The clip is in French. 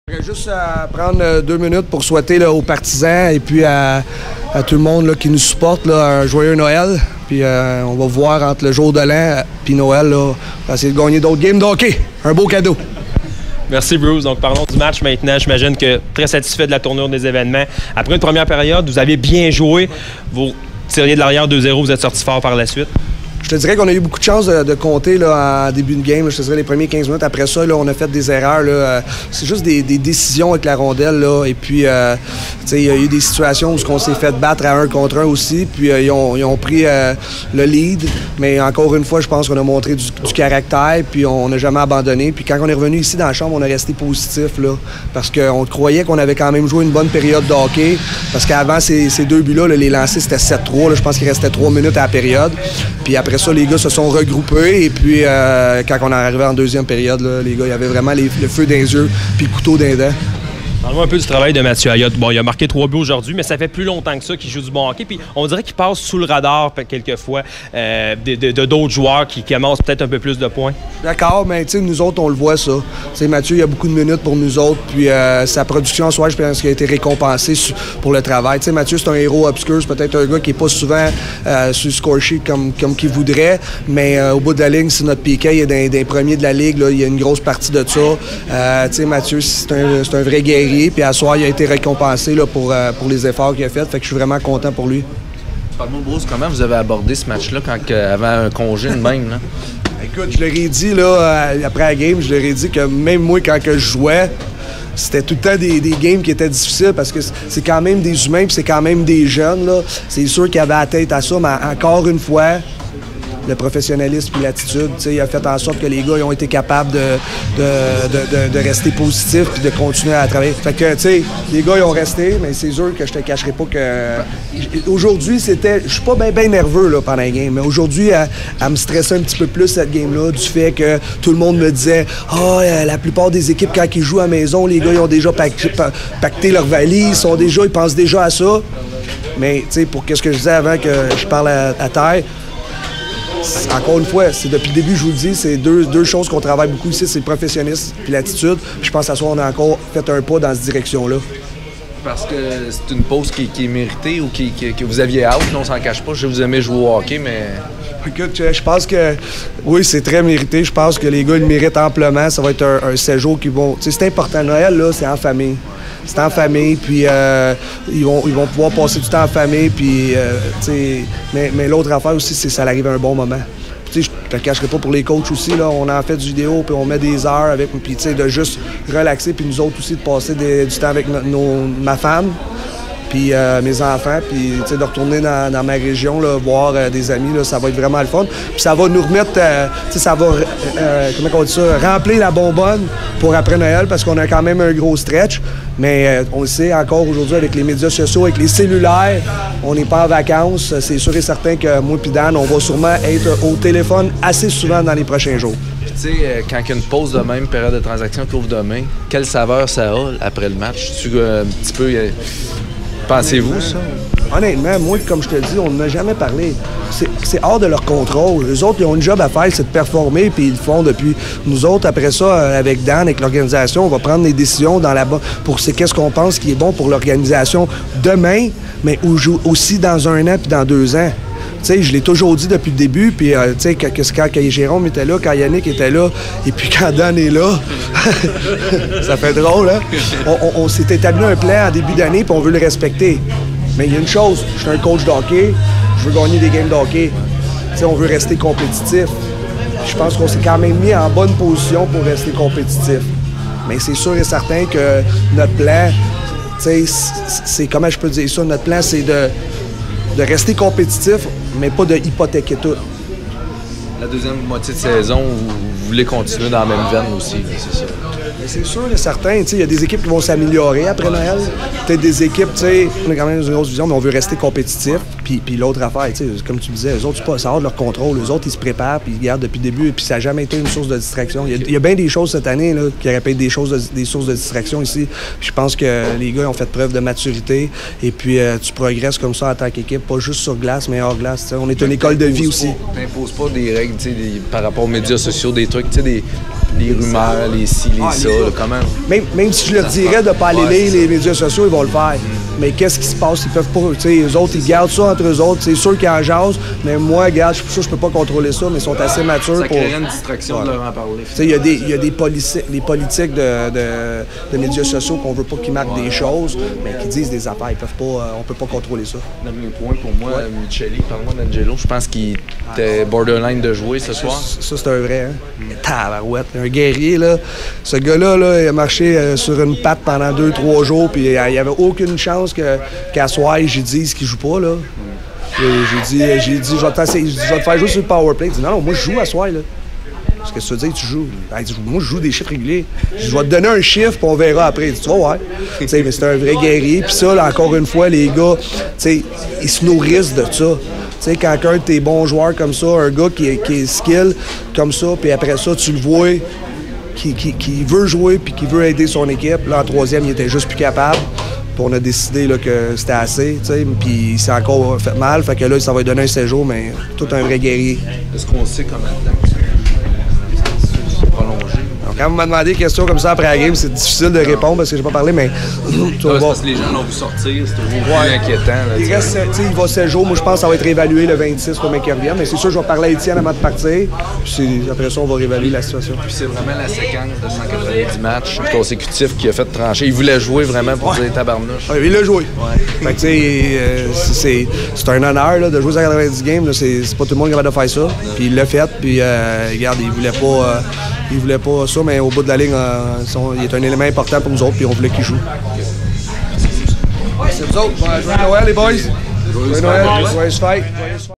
J'aimerais juste prendre 2 minutes pour souhaiter là, aux partisans et puis à tout le monde là, qui nous supporte là, un joyeux Noël. Puis on va voir entre le jour de l'an et Noël, là, on va essayer de gagner d'autres games de hockey. Un beau cadeau. Merci Bruce. Donc parlons du match maintenant. J'imagine que très satisfait de la tournure des événements. Après une première période, vous avez bien joué. Vous tiriez de l'arrière 2-0, vous êtes sorti fort par la suite. Je te dirais qu'on a eu beaucoup de chance de compter là, en début de game. Je te dirais les premiers 15 minutes. Après ça, là, on a fait des erreurs. C'est juste des décisions avec la rondelle. Là. Et puis, il y a eu des situations où on s'est fait battre à 1 contre 1 aussi. Puis, ils ont pris le lead. Mais encore une fois, je pense qu'on a montré du caractère. Puis, on n'a jamais abandonné. Puis, quand on est revenu ici dans la chambre, on a resté positif. Là, parce qu'on croyait qu'on avait quand même joué une bonne période de hockey. Parce qu'avant ces 2 buts-là, les lancers, c'était 7-3. Je pense qu'il restait 3 minutes à la période. Puis, après ça, les gars se sont regroupés et puis quand on est arrivé en deuxième période, là, les gars, il y avait vraiment le feu dans les yeux puis le couteau dans les dents. Parle-moi un peu du travail de Mathieu Ayotte. Bon, il a marqué 3 buts aujourd'hui, mais ça fait plus longtemps que ça qu'il joue du bon hockey. Puis on dirait qu'il passe sous le radar quelquefois de d'autres joueurs qui amassent peut-être un peu plus de points. D'accord, mais nous autres, on le voit ça. T'sais, Mathieu, il y a beaucoup de minutes pour nous autres. Puis sa production en soi, je pense qu'il a été récompensé pour le travail. T'sais, Mathieu, c'est un héros obscur. C'est peut-être un gars qui n'est pas souvent sur le score sheet comme qu'il voudrait. Mais au bout de la ligne, c'est notre piquet. Il est dans les premiers de la ligue. Là, il y a une grosse partie de ça. Mathieu, c'est un vrai guerrier. Puis à soir, il a été récompensé là, pour les efforts qu'il a fait. Fait que je suis vraiment content pour lui. Parle-moi, Bruce, comment vous avez abordé ce match-là avant un congé de même? Là? Écoute, je leur ai dit, là, après la game, je leur ai dit que même moi, quand je jouais, c'était tout le temps des games qui étaient difficiles parce que c'est quand même des humains puis c'est quand même des jeunes. Là. C'est sûr qu'ils avaient la tête à ça, mais encore une fois, le professionnalisme et l'attitude, il a fait en sorte que les gars ils ont été capables de rester positifs et de continuer à travailler. Fait que, les gars ils ont resté, mais c'est sûr que je te cacherai pas que... Aujourd'hui, je suis pas bien nerveux là, pendant la game, mais aujourd'hui, elle me stressait un petit peu plus cette game-là, du fait que tout le monde me disait « Ah, la plupart des équipes, quand ils jouent à la maison, les gars ils ont déjà pacté leurs valises, ils pensent déjà à ça. » Mais, pour qu'est-ce que je disais avant que je parle à terre, encore une fois, c'est depuis le début, je vous le dis, c'est deux choses qu'on travaille beaucoup ici, c'est le professionnalisme et l'attitude. Je pense qu'à ce soir, on a encore fait un pas dans cette direction-là. Parce que c'est une pause qui est méritée ou que vous aviez hâte, on s'en cache pas. Je vous aimais jouer au hockey, mais... Écoute, je pense que oui, c'est très mérité. Je pense que les gars le méritent amplement. Ça va être un séjour qui vont... C'est important. Noël, là, c'est en famille. C'est en famille, puis ils vont pouvoir passer du temps en famille, puis, mais l'autre affaire aussi, c'est que ça arrive à un bon moment. Je te le cacherai pas pour les coachs aussi, là, on en fait du vidéo, puis on met des heures avec, puis de juste relaxer, puis nous autres aussi de passer du temps avec ma femme, puis mes enfants, puis de retourner dans ma région, là, voir des amis, là, ça va être vraiment le fun. Puis ça va nous remettre, ça va, comment on dit ça, remplir la bonbonne pour après Noël, parce qu'on a quand même un gros stretch. Mais on le sait encore aujourd'hui avec les médias sociaux, avec les cellulaires, on n'est pas en vacances. C'est sûr et certain que moi et Dan, on va sûrement être au téléphone assez souvent dans les prochains jours. Puis tu sais, quand il y a une pause de même, période de transaction qui ouvre demain, quelle saveur ça a après le match? Tu un petit peu... Pensez-vous, ça? Honnêtement, moi, comme je te dis, on n'a jamais parlé. C'est hors de leur contrôle. Eux autres, ils ont une job à faire, c'est de performer, puis ils le font depuis. Nous autres, après ça, avec Dan, avec l'organisation, on va prendre des décisions pour qu'est-ce qu'on pense qui est bon pour l'organisation demain, mais aussi dans 1 an puis dans 2 ans. T'sais, je l'ai toujours dit depuis le début, puis quand Jérôme était là, quand Yannick était là, et puis quand Dan est là, ça fait drôle, hein? On s'est établi un plan en début d'année, puis on veut le respecter. Mais il y a une chose, je suis un coach de hockey, je veux gagner des games de hockey. T'sais, on veut rester compétitif. Je pense qu'on s'est quand même mis en bonne position pour rester compétitif. Mais c'est sûr et certain que notre plan, c'est comment je peux dire ça, notre plan, c'est de rester compétitif, mais pas de hypothéquer tout. La deuxième moitié de saison, vous voulez continuer dans la même veine aussi, c'est ça? Mais c'est sûr et certain, il y a des équipes qui vont s'améliorer après Noël. Peut-être des équipes, on est quand même dans une grosse vision, mais on veut rester compétitif. Puis l'autre affaire, comme tu disais, eux autres, ça hors de leur contrôle. Eux autres, ils se préparent, puis ils gardent depuis le début, puis ça n'a jamais été une source de distraction. Il y a bien des choses cette année là, qui auraient pu être des sources de distraction ici. Puis je pense que les gars ont fait preuve de maturité, et puis tu progresses comme ça en tant qu'équipe, pas juste sur glace, mais hors glace. On est une école de vie aussi. T'imposes pas des règles par rapport aux médias sociaux, des trucs, les rumeurs, les ci, les ça, là, comment? Même si je leur dirais de ne pas aller lire les médias sociaux, ils vont le faire. Mais qu'est-ce qui se passe? Ils peuvent pas. Tu sais, eux autres, ils gardent ça entre eux autres. C'est sûr qu'ils en jasent, mais moi, regarde, je peux pas contrôler ça, mais ils sont assez matures Ça pour. créerait une distraction de leur en parler. Tu sais, il y a des politiques de médias sociaux qu'on veut pas qu'ils marquent des choses, mais qui disent des affaires. Ils peuvent pas, on peut pas contrôler ça. Dernier point pour moi, Micheli, parle-moi d'Angelo. Je pense qu'il était borderline de jouer ce soir. Ça, c'est un vrai, hein? Tabarouette, un guerrier, là. Ce gars-là, là, il a marché sur une patte pendant 2-3 jours, puis il n'y avait aucune chance qu'à soir, j'ai dit qu'il joue pas, là. J'ai dit, je vais te faire jouer sur le powerplay. Il dit, non, moi, je joue à soir, là. Qu'est-ce que ça veut dire que tu joues? Il dit, moi, je joue des chiffres réguliers. Je vais te donner un chiffre, puis on verra après. Il dit, tu vas voir. Mais c'est un vrai guerrier. Puis ça, là, encore une fois, les gars, ils se nourrissent de ça. Tu sais, quand un de tes bons joueurs comme ça, un gars qui est skill comme ça, puis après ça, tu le vois, qui veut jouer puis qui veut aider son équipe. Là, en troisième, il était juste plus capable. Puis on a décidé là, que c'était assez, tu sais, puis il s'est encore fait mal. Fait que là, ça va lui donner un séjour, mais tout un vrai guerrier. Est-ce qu'on sait combien de temps prolongé? Quand vous m'avez demandé des questions comme ça après la game, c'est difficile de répondre parce que j'ai pas parlé, mais c'est parce que les gens l'ont vu sortir, c'est toujours plus inquiétant. Là, il va 7 jours. Moi, je pense que ça va être réévalué le 26 pour qu'il revienne. Mais c'est sûr, je vais parler à Étienne avant de partir. Puis après ça, on va réévaluer la situation. Puis c'est vraiment la séquence de 190 matchs consécutifs qui a fait trancher. Il voulait jouer vraiment pour dire tabarnouche. Ouais, il l'a joué. Fait que, c'est un honneur là, de jouer 190 games. Là. C'est pas tout le monde qui va de faire ça. Puis il l'a fait. Puis regarde, il voulait pas ça, mais au bout de la ligne, il est un élément important pour nous autres, puis on voulait qu'il joue. C'est vous autres. Joyeux Noël, les boys. Joyeux Noël. Joyeux fête.